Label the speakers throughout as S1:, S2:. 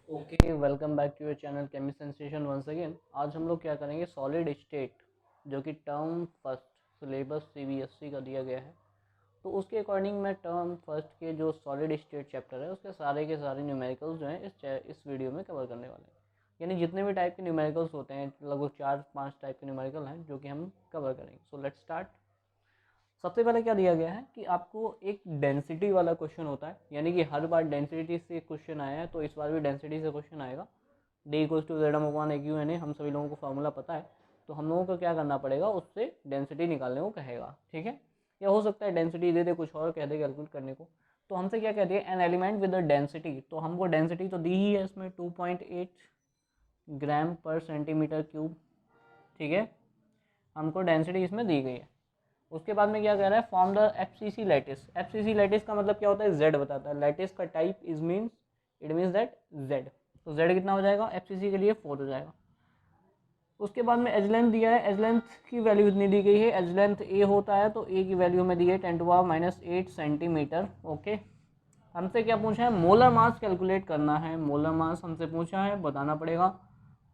S1: Okay, welcome back to your channel chemi sensation once again. आज हम लोग क्या करेंगे, सॉलिड स्टेट जो कि टर्म फर्स्ट सिलेबस सीबीएसई का दिया गया है, तो उसके अकॉर्डिंग मैं टर्म फर्स्ट के जो सॉलिड स्टेट चैप्टर है उसके सारे न्यूमेरिकल्स जो हैं इस वीडियो में कवर करने वाले हैं। यानी जितने भी टाइप के न्यूमेरिकल्स होते हैं, लगभग 4-5 टाइप के न्यूमेरिकल हैं जो कि हम कवर करेंगे। So let's start. सबसे पहले क्या दिया गया है कि आपको एक डेंसिटी वाला क्वेश्चन होता है, यानी कि हर बार डेंसिटी से क्वेश्चन आया है तो इस बार भी डेंसिटी से क्वेश्चन आएगा। D equals to Z M upon A cube N A, हम सभी लोगों को फार्मूला पता है, तो हम लोगों को क्या करना पड़ेगा, उससे डेंसिटी निकालने को कहेगा। ठीक है, या हो सकता है डेंसिटी दे दे कुछ और कह दे कैलकुलेट करने को। तो हमसे क्या कहती है, an element with the density, तो हमको डेंसिटी तो दी ही है इसमें 2.8 ग्राम पर सेंटीमीटर क्यूब। ठीक है, हमको डेंसिटी इसमें दी गई है। उसके बाद में क्या कह रहा है, form the FCC lattice. FCC lattice का मतलब क्या होता है, जेड बताता है। लैटिस का type is means it means that Z, तो जेड कितना हो जाएगा एफसीसी के लिए 4 हो जाएगा। उसके बाद में एज लेंथ दिया है, एज लेंथ की वैल्यू इतनी दी गई है, एज लेंथ ए होता है तो ए की वैल्यू में दी है 10⁻⁻8 सेंटीमीटर। ओके, हमसे क्या पूछा है, मोलर मास कैलकुलेट करना है। मोलर मास हमसे पूछा है, बताना पड़ेगा।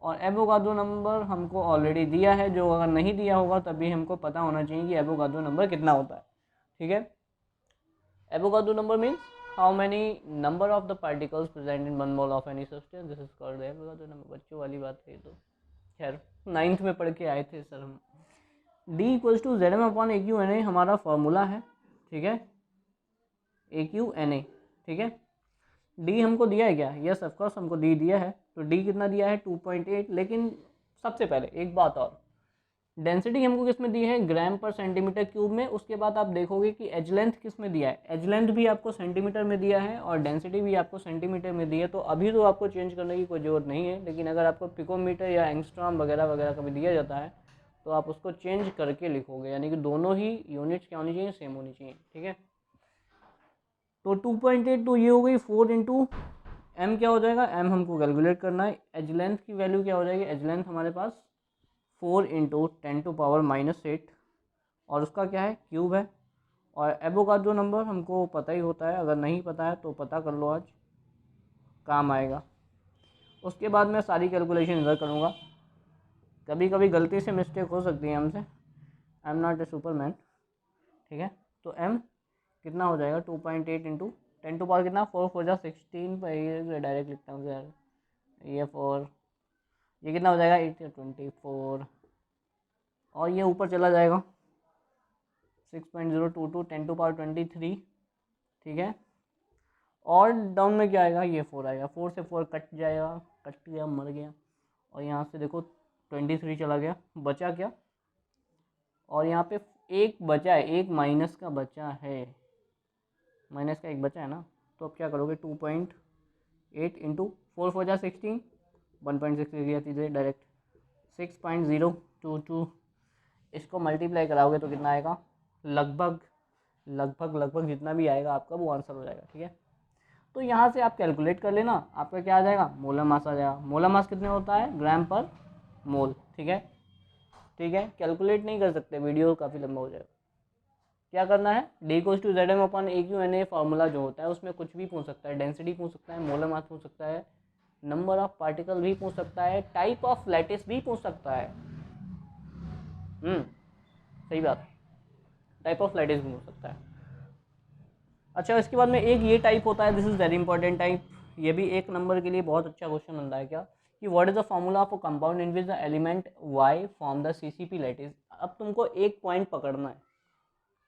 S1: और एवोगाड्रो नंबर हमको ऑलरेडी दिया है, जो अगर नहीं दिया होगा तभी हमको पता होना चाहिए कि एवोगाड्रो नंबर कितना होता है। ठीक है, Avogadro number means how many number of the particles present in one mole of any substance, this is called Avogadro number. बच्चों वाली बात है तो, खैर 9th में पढ़ के आए थे सर हम। D equals to Z M upon A cube N A हमारा फॉर्मूला है। ठीक है, ए क्यू एन ए। ठीक है, डी हमको दिया है क्या, यस ऑफकोर्स हमको डी दिया है, तो डी कितना दिया है 2.8। लेकिन सबसे पहले एक बात और, डेंसिटी हमको किस में दी है, ग्राम पर सेंटीमीटर क्यूब में। उसके बाद आप देखोगे कि एज लेंथ किस में दिया है, एज लेंथ भी आपको सेंटीमीटर में दिया है और डेंसिटी भी आपको सेंटीमीटर में दी है। तो अभी तो आपको चेंज करने की कोई ज़रूरत नहीं है, लेकिन अगर आपको पिकोमीटर या एंगस्ट्रॉम वगैरह वगैरह कभी दिया जाता है तो आप उसको चेंज करके लिखोगे, यानी कि दोनों ही यूनिट्स क्या होनी चाहिए, सेम होनी चाहिए। ठीक है, तो 2.8 तो ये हो गई 4 इंटू एम क्या हो जाएगा, एम हमको कैलकुलेट करना है। एज लेंथ की वैल्यू क्या हो जाएगी, एज लेंथ हमारे पास 4 इंटू 10⁻⁸, और उसका क्या है, क्यूब है। और एवोगाड्रो नंबर हमको पता ही होता है, अगर नहीं पता है तो पता कर लो, आज काम आएगा। उसके बाद मैं सारी कैलकुलेशन इधर करूँगा, कभी कभी गलती से मिस्टेक हो सकती है हमसे, I am not a Superman. ठीक है, तो एम कितना हो जाएगा 2.8 इंटू 10 टू पावर कितना, 4 4 जा 16 पर, ये डायरेक्ट लिखता हूँ यार, ये 4, ये कितना हो जाएगा 8 24, और ये ऊपर चला जाएगा 6.022 10 टू पावर 23। ठीक है, और डाउन में क्या आएगा, ये 4 आएगा, 4 से 4 कट जाएगा, कट गया, मर गया। और यहाँ से देखो 23 चला गया, बचा क्या, और यहाँ पे एक बचा है, एक माइनस का बचा है, माइनस का एक बचा है ना। तो अब क्या करोगे, 2.8 इंटू 4 4 जा 16, 1.6 गया सीधे डायरेक्ट, 6.022, इसको मल्टीप्लाई कराओगे तो कितना आएगा, लगभग लगभग लगभग जितना भी आएगा आपका वो आंसर हो जाएगा। ठीक है, तो यहाँ से आप कैलकुलेट कर लेना, आपका क्या आ जाएगा, मोलर मास आ जाएगा। मोलर मास कितने होता है, ग्राम पर मोल। ठीक है, ठीक है, कैलकुलेट नहीं कर सकते, वीडियो काफ़ी लंबा हो जाएगा। क्या करना है, D equals to Z M upon A cube N A formula जो होता है उसमें कुछ भी पूछ सकता है, डेंसिटी पूछ सकता है, मोलर मास पूछ सकता है, नंबर ऑफ पार्टिकल भी पूछ सकता है, टाइप ऑफ लैटिस भी पूछ सकता है। सही बात, टाइप ऑफ लैटिस भी पूछ सकता है। अच्छा, इसके बाद में एक ये टाइप होता है, this is very important type, ये भी एक नंबर के लिए बहुत अच्छा क्वेश्चन बनता है। क्या कि what is the formula of a compound in which the element Y form the CCP lattice. अब तुमको एक पॉइंट पकड़ना है,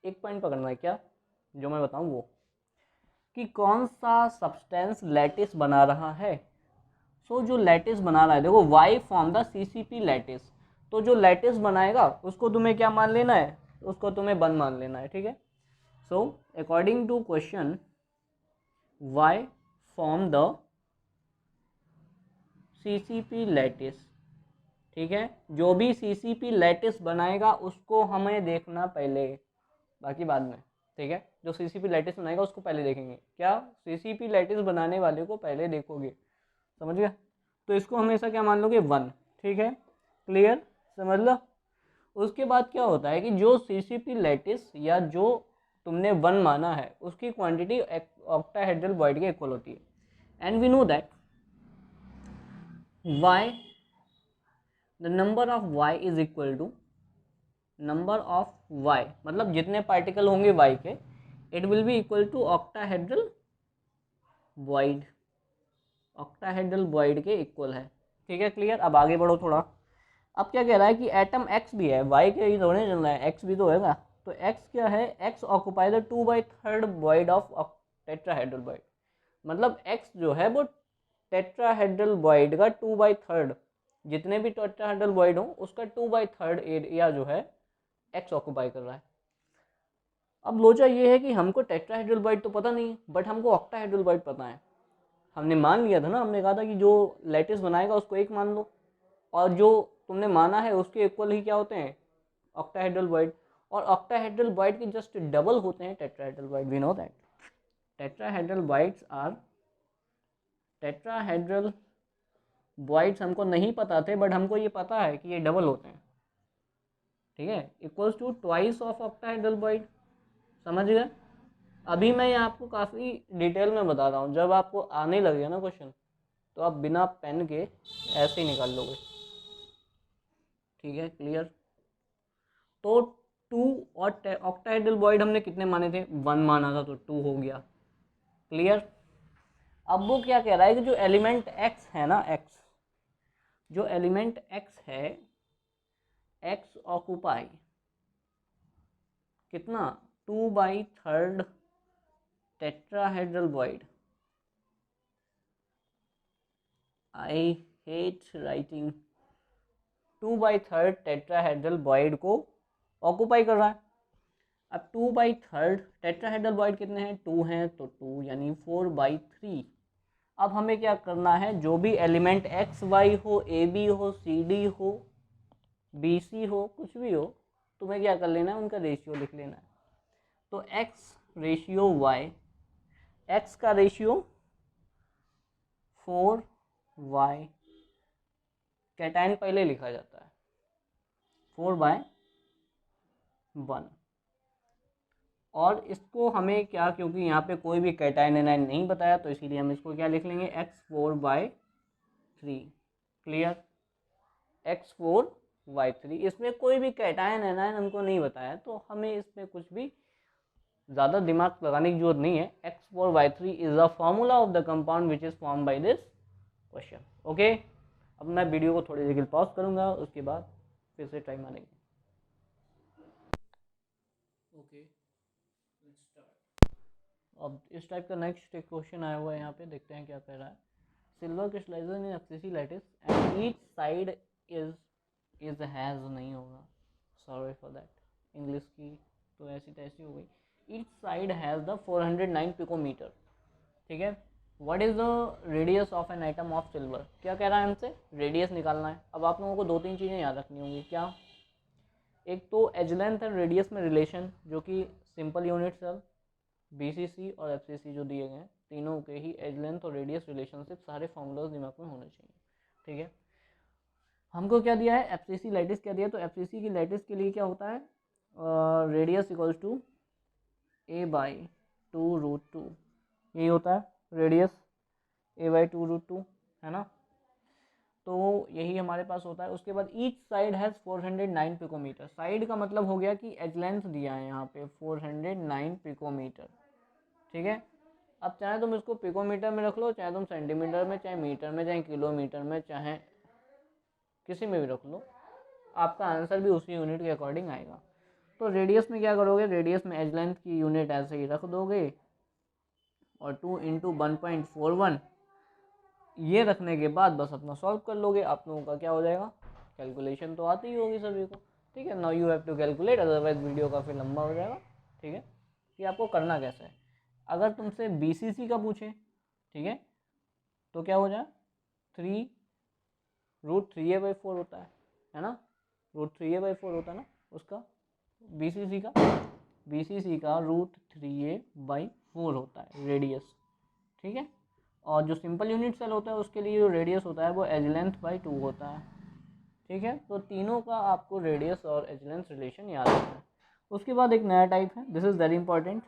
S1: एक पॉइंट पकड़ना है, क्या जो मैं बताऊं वो, कि कौन सा सब्सटेंस लैटिस बना रहा है। सो जो लैटिस बना रहा है, देखो Y form the CCP lattice, तो जो लैटिस बनाएगा उसको तुम्हें क्या मान लेना है, उसको तुम्हें वन मान लेना है। ठीक है, so according to question, Y form the CCP lattice. ठीक है, जो भी सीसीपी लैटिस बनाएगा उसको हमें देखना पहले, बाकी बाद में। ठीक है, जो सीसीपी लैटिस बनाएगा उसको पहले देखेंगे, क्या सीसीपी लैटिस बनाने वाले को पहले देखोगे, समझ गया। तो इसको हमेशा क्या मान लोगे, वन। ठीक है, क्लियर, समझ लो। उसके बाद क्या होता है कि जो सीसीपी लैटिस या जो तुमने वन माना है उसकी क्वांटिटी ऑक्टाहेड्रल वॉइड के इक्वल होती है, and we know that y, the number of y is equal to number of y, मतलब जितने पार्टिकल होंगे y के, it will be equal to octahedral void, octahedral void के इक्वल है। ठीक है, क्लियर। अब आगे बढ़ो थोड़ा। अब क्या कह रहा है कि एटम x भी है, y के ही थोड़े चल रहा है, x भी तो है ना। तो x क्या है, x occupy the 2/3 void of tetrahedral void, मतलब x जो है वो टेट्राहेड्रल वॉइड का 2/3, जितने भी टेट्राहेड्रल वॉइड हो उसका 2/3 एरिया जो है x ऑक्यूपाई कर रहा है। अब लोचा ये है कि हमको टेट्राहेड्रल वॉइड तो पता नहीं, बट हमको ऑक्टाहेड्रल वॉइड पता है। हमने मान लिया था ना, हमने कहा था कि जो लैटिस बनाएगा उसको एक मान लो, और जो तुमने माना है उसके इक्वल ही क्या होते हैं, ऑक्टाहेड्रल वॉइड। और ऑक्टाहेड्रल वॉइड के जस्ट डबल होते हैं tetrahedral void, we know that. Tetrahedral voids are, tetrahedral voids हमको नहीं पता थे, बट हमको ये पता है कि ये डबल होते हैं। ठीक है, equals to twice of octahedral void, समझ गए। अभी मैं ये आपको काफ़ी डिटेल में बता रहा हूँ, जब आपको आने लगे ना क्वेश्चन तो आप बिना पेन के ऐसे ही निकाल लोगे। ठीक है, क्लियर। तो 2 और ऑक्टाहेड्रल वॉइड हमने कितने माने थे, 1 माना था, तो 2 हो गया। क्लियर। अब वो क्या कह रहा है कि जो एलिमेंट x है ना, x, जो एलिमेंट x है, x ऑक्यूपाई कितना, 2/3 tetrahedral void. I hate writing, 2/3 tetrahedral void को ऑक्यूपाई कर रहा है। अब 2/3 टेट्राहेड्रल वॉइड कितने हैं, 2 हैं, तो 2 यानी 4/3। अब हमें क्या करना है, जो भी एलिमेंट एक्स वाई हो, ए बी हो, सी डी हो, बी सी हो, कुछ भी हो, तुम्हें क्या कर लेना है, उनका रेशियो लिख लेना है। तो एक्स रेशियो वाई, एक्स का रेशियो 4y, कैटायन पहले लिखा जाता है 4/1। और इसको हमें क्या, क्योंकि यहाँ पे कोई भी कैटायन एनायन नहीं बताया, तो इसीलिए हम इसको क्या लिख लेंगे, x4/3। Clear, x4/3। इसमें कोई भी कैटायन एनायन हमको नहीं बताया, तो हमें इसमें कुछ भी ज़्यादा दिमाग लगाने की जरूरत नहीं है। x4/3 is the formula of the compound which is form by this question. Okay, अब मैं वीडियो को थोड़ी देर के लिए पॉज करूंगा, उसके बाद फिर से ट्राई मारेंगे। ओके, अब इस टाइप का नेक्स्ट एक क्वेश्चन आया हुआ है यहाँ पे, देखते हैं क्या कह रहा है। Silver crystallizes in FCC lattice and each side is has नहीं होगा, सॉरी फॉर दैट, इंग्लिश की तो ऐसी तैसी हो गई। Each side has the 409 picometre. ठीक है, what is the radius of an atom of silver. क्या कह रहा है हमसे, रेडियस निकालना है। अब आप लोगों को 2-3 चीज़ें याद रखनी होंगी। क्या, एक तो एज लेंथ एंड रेडियस में रिलेशन, जो कि सिंपल यूनिट सेल, बीसीसी और एफसीसी जो दिए गए हैं, तीनों के ही एज लेंथ और रेडियस रिलेशनशिप सारे फॉर्मूलाज दिमाग में होने चाहिए। ठीक है, हमको क्या दिया है, एफसीसी लैटिस क्या दिया, तो एफसीसी की लैटिस के लिए क्या होता है, रेडियस इक्वल्स टू a/2√2, यही होता है रेडियस, a/2√2, है ना। तो यही हमारे पास होता है। उसके बाद each side has 409 picometre. Side का मतलब हो गया कि एज लेंथ दिया है यहाँ पे 409 पिकोमीटर। ठीक है, अब चाहे तुम इसको पिकोमीटर में रख लो, चाहे तुम सेंटीमीटर में, चाहे मीटर में, चाहे किलोमीटर में, चाहे किसी में भी रख लो, आपका आंसर भी उसी यूनिट के अकॉर्डिंग आएगा। तो रेडियस में क्या करोगे, रेडियस में एज लेंथ की यूनिट ऐसे ही रख दोगे, और 2 × 1.41 ये रखने के बाद बस अपना सॉल्व कर लोगे। आप लोगों का क्या हो जाएगा, कैलकुलेशन तो आती ही होगी सभी को। ठीक है, now you have to calculate, otherwise video काफ़ी लंबा हो जाएगा। ठीक है, कि आपको करना कैसे है। अगर तुमसे बीसीसी का पूछे, ठीक है, तो क्या हो जाए, 3√3a/4 होता है ना, √3a/4 होता है ना उसका, बीसीसी का √3a/4 होता है रेडियस। ठीक है, और जो सिंपल यूनिट सेल होता है उसके लिए जो रेडियस होता है वो एज लेंथ बाई 2 होता है। ठीक है, तो तीनों का आपको रेडियस और एज लेंथ रिलेशन याद रखना है। उसके बाद एक नया टाइप है, दिस इज़ वेरी इंपॉर्टेंट,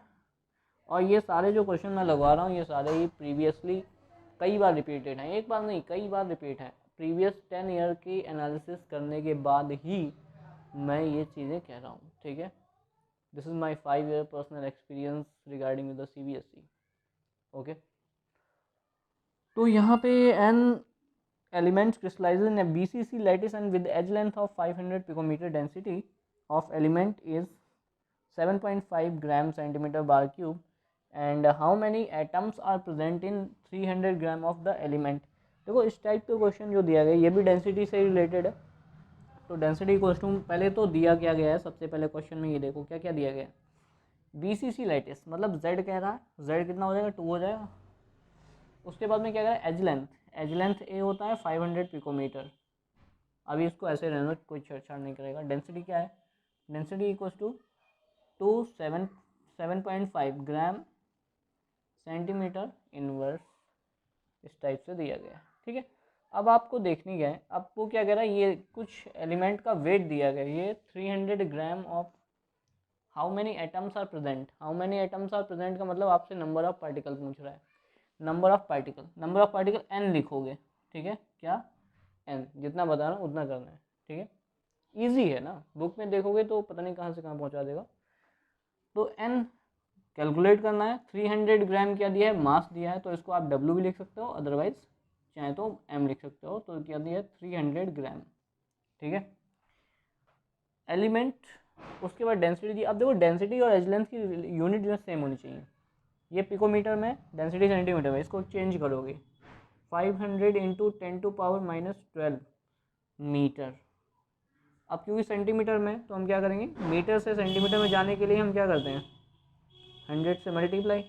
S1: और ये सारे जो क्वेश्चन मैं लगवा रहा हूँ ये सारे ही प्रीवियसली कई बार रिपीटेड हैं, एक बार नहीं कई बार रिपीट हैं। प्रीवियस 10 ईयर की एनालिसिस करने के बाद ही मैं ये चीज़ें कह रहा हूँ, ठीक है। This is my 5 year personal experience regarding with the CBSE, okay. तो यहाँ पे N elements crystallizes in a BCC lattice and with edge length of 500 picometer, density of element is 7.5 gram centimeter bar cube, and how many atoms are present in 300 gram of the element। देखो इस type के question जो दिया गया ये भी density से related है। तो डेंसिटी क्वेश्चन पहले तो दिया क्या गया है, सबसे पहले क्वेश्चन में ये देखो क्या क्या दिया गया है। BCC लैटिस मतलब Z कह रहा है, Z कितना हो जाएगा 2 हो जाएगा। उसके बाद में क्या कह रहा है एज लेंथ, एज लेंथ ए होता है 500 पिकोमीटर। अभी इसको ऐसे रहने दो, कोई छेड़छाड़ नहीं करेगा। डेंसिटी क्या है, density equals to 7.5 gram centimetre inverse, इस टाइप से दिया गया है, ठीक है। अब आपको देखनी क्या है, आपको क्या कह रहा है, ये कुछ एलिमेंट का वेट दिया गया है, ये 300 gram of how many atoms are present. How many atoms are present का मतलब आपसे नंबर ऑफ पार्टिकल पूछ रहा है। नंबर ऑफ पार्टिकल n लिखोगे, ठीक है, क्या n, जितना बताना उतना करना है, ठीक है। इजी है ना, बुक में देखोगे तो पता नहीं कहाँ से कहाँ पहुँचा देगा। तो n कैलकुलेट करना है। 300 ग्राम क्या दिया है, मास दिया है, तो इसको आप w भी लिख सकते हो, अदरवाइज चाहे तो m लिख सकते हो। तो क्या दिया है 300 ग्राम, ठीक है, एलिमेंट। उसके बाद डेंसिटी दी। अब देखो डेंसिटी और एज लेंथ की यूनिट जो है सेम होनी चाहिए। ये पिकोमीटर में, डेंसिटी सेंटीमीटर में, इसको चेंज करोगे 500 इंटू 10⁻⁻12 मीटर। अब क्योंकि सेंटीमीटर में तो हम क्या करेंगे, मीटर से सेंटीमीटर में जाने के लिए हम क्या करते हैं 100 से मल्टीप्लाई।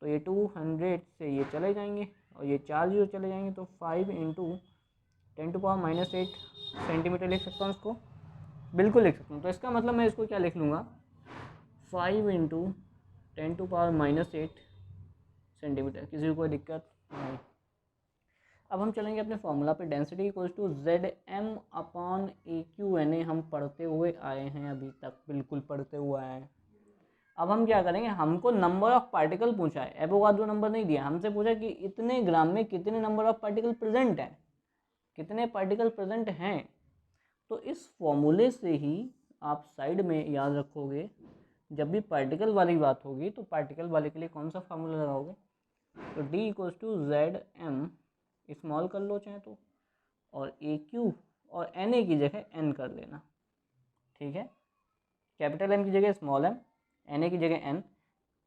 S1: तो ये 200 से ये चले जाएंगे और ये 4 जीरो चले जाएंगे, तो 5 इंटू 10⁻⁸ सेंटीमीटर लिख सकता हूँ इसको, बिल्कुल लिख सकता हूँ। तो इसका मतलब मैं इसको क्या लिख लूँगा 5 इंटू 10⁻⁸ सेंटीमीटर। किसी को कोई दिक्कत नहीं। अब हम चलेंगे अपने फॉर्मूला पे। डेंसिटी इक्वल्स टू ZM/AQNA हम पढ़ते हुए आए हैं अभी तक, बिल्कुल पढ़ते हुए आए हैं। अब हम क्या करेंगे, हमको नंबर ऑफ पार्टिकल पूछा है, एवोगाड्रो नंबर नहीं दिया, हमसे पूछा कि इतने ग्राम में कितने नंबर ऑफ पार्टिकल प्रेजेंट हैं, कितने पार्टिकल प्रेजेंट हैं। तो इस फॉर्मूले से ही आप साइड में याद रखोगे, जब भी पार्टिकल वाली बात होगी तो पार्टिकल वाले के लिए कौन सा फार्मूला लगाओगे, तो D equals to ZM small कर लो चाहे तो, और AQ और NA की जगह N कर लेना, ठीक है। कैपिटल M की जगह स्मॉल m, NA की जगह N।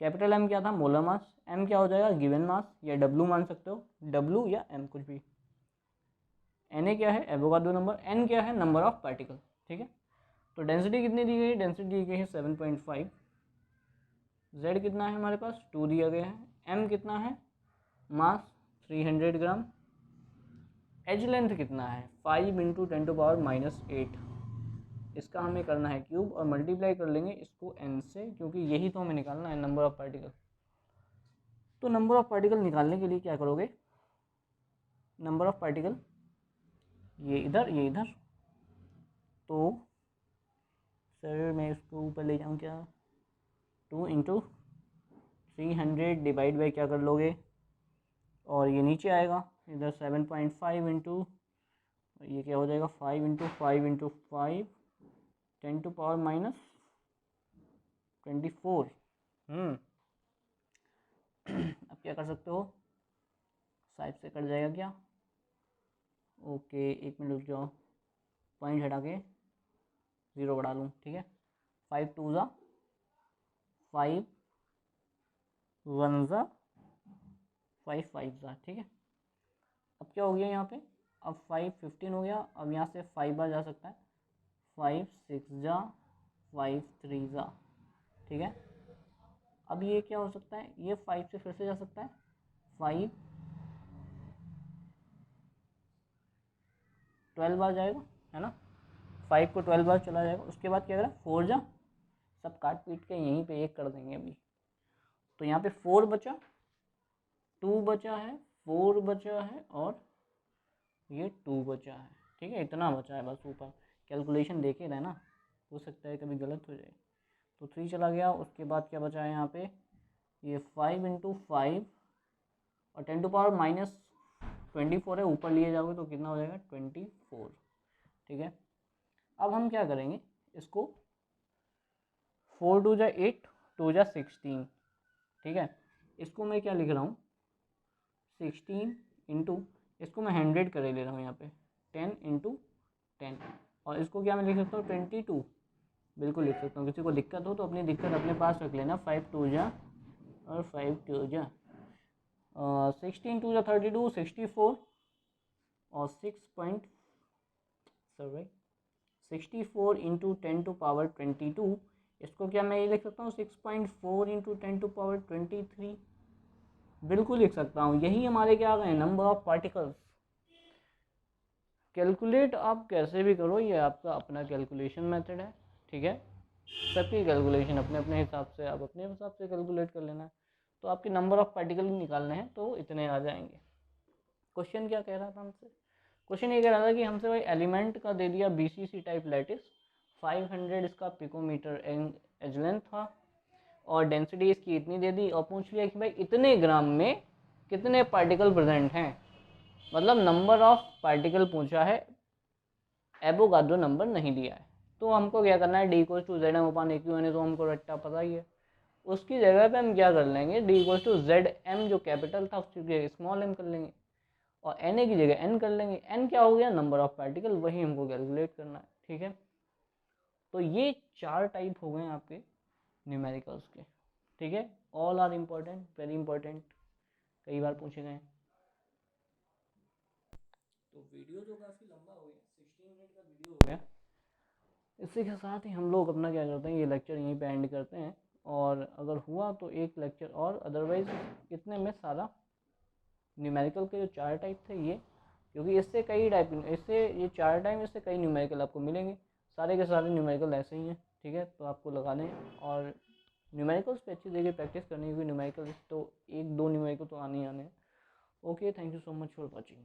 S1: कैपिटल M क्या था, मोलर मास, M क्या हो जाएगा गिवन मास, या W मान सकते हो, W या M कुछ भी। NA क्या है एवोगाड्रो नंबर, N क्या है नंबर ऑफ पार्टिकल, ठीक है। तो डेंसिटी कितनी दी गई है, डेंसिटी दी गई है 7.5। Z कितना है हमारे पास 2 दिया गया है। M कितना है मास 300 ग्राम। एज लेंथ कितना है 5 इंटू 10⁻⁸। इसका हमें करना है क्यूब और मल्टीप्लाई कर लेंगे इसको n से, क्योंकि यही तो हमें निकालना है नंबर ऑफ पार्टिकल। तो नंबर ऑफ पार्टिकल निकालने के लिए क्या करोगे, नंबर ऑफ पार्टिकल ये इधर ये इधर, तो सर मैं इसको ऊपर ले जाऊँ क्या, 2 इंटू 300 डिवाइड बाई क्या कर लोगे, और ये नीचे आएगा इधर 7.5 इंटू ये क्या हो जाएगा 5 इंटू 5 इंटू 5 10⁻⁻24। अब क्या कर सकते हो, साइड से कट जाएगा क्या, ओके एक मिनट रुक जाओ, पॉइंट हटा के 0 बढ़ा लूँ, ठीक है। 5 2 ज़ा 5 1 ज़ा 5 5 ज़ा, ठीक है। अब क्या हो गया यहाँ पे, अब 5 15 हो गया। अब यहाँ से 5 बार जा सकता है, 5 6 ज़ा 5 3 ज़ा, ठीक है। अब ये क्या हो सकता है, ये 5 से फिर से जा सकता है, 5 12 बार जाएगा, है ना, 5 को 12 बार चला जाएगा। उसके बाद क्या करें 4 जा, सब काट पीट के यहीं पे एक कर देंगे अभी। तो यहाँ पे 4 बचा, 2 बचा है, 4 बचा है और ये 2 बचा है, ठीक है। इतना बचा है बस, ऊपर कैलकुलेशन देखे रहना, हो सकता है कभी गलत हो जाए। तो 3 चला गया। उसके बाद क्या बचा है यहाँ पे, ये 5 इंटू 5 और 24 है, ऊपर लिए जाओगे तो कितना हो जाएगा 24, ठीक है। अब हम क्या करेंगे इसको 4 2 जा 8 2 जा 16, ठीक है। इसको मैं क्या लिख रहा हूँ 16 इंटू, इसको मैं 100 करे ले रहा हूँ यहाँ पे 10 इंटू 10, और इसको क्या मैं लिख सकता हूँ 22, बिल्कुल लिख सकता हूँ। किसी को दिक्कत हो तो अपनी दिक्कत अपने पास रख लेना। 5 2 जा और 5 2 जा 16 2 जा 32, 64 और 64 इंटू 10 टू पावर 22, इसको क्या मैं ये लिख सकता हूँ 6.4 इंटू 10 टू पावर 23, बिल्कुल लिख सकता हूँ। यही हमारे क्या आ गए नंबर ऑफ पार्टिकल्स। कैलकुलेट आप कैसे भी करो, ये आपका अपना कैलकुलेशन मेथड है, ठीक है। सबकी कैलकुलेशन अपने अपने हिसाब से, आप अपने हिसाब से कैलकुलेट कर लेना है। तो आपके नंबर ऑफ पार्टिकल निकालने हैं तो इतने आ जाएंगे। क्वेश्चन क्या कह रहा था हमसे, क्वेश्चन ये कह रहा था कि हमसे भाई एलिमेंट का दे दिया BCC टाइप लैटिस, 500 इसका पिकोमीटर एज लेंथ था, और डेंसिटी इसकी इतनी दे दी, और पूछ लिया कि भाई इतने ग्राम में कितने पार्टिकल प्रेजेंट हैं, मतलब नंबर ऑफ पार्टिकल पूछा है, एवोगाड्रो नंबर नहीं दिया है। तो हमको क्या करना है, D=ZM/AQ, तो हमको रट्टा पता ही है। उसकी जगह पे हम क्या कर लेंगे, D=ZM जो कैपिटल था उसकी जगह स्मॉल m कर लेंगे, और Na की जगह n कर लेंगे। n क्या हो गया, नंबर ऑफ पार्टिकल, वही हमको कैलकुलेट करना है, ठीक है। तो ये 4 टाइप हो गए आपके न्यूमेरिकल्स के, ठीक है। All are important, very important, कई बार पूछे गए। तो वीडियो तो काफ़ी लंबा हो गया, 16 मिनट का वीडियो हो गया। इसी के साथ ही हम लोग अपना क्या करते हैं, ये लेक्चर यहीं पे एंड करते हैं, और अगर हुआ तो एक लेक्चर और, अदरवाइज इतने में सारा न्यूमेरिकल के जो 4 टाइप थे ये, क्योंकि इससे कई टाइप, इससे ये 4 टाइप, इससे कई न्यूमेरिकल आपको मिलेंगे, सारे के सारे न्यूमेरिकल ऐसे ही हैं, ठीक है। तो आपको लगा दें, और न्यूमेरिकल्स पे अच्छी जगह प्रैक्टिस करनी, क्योंकि न्यूमेरिकल्स तो 1 2 न्यूमेरिकल तो आने ही आने हैं। Okay, thank you so much for watching.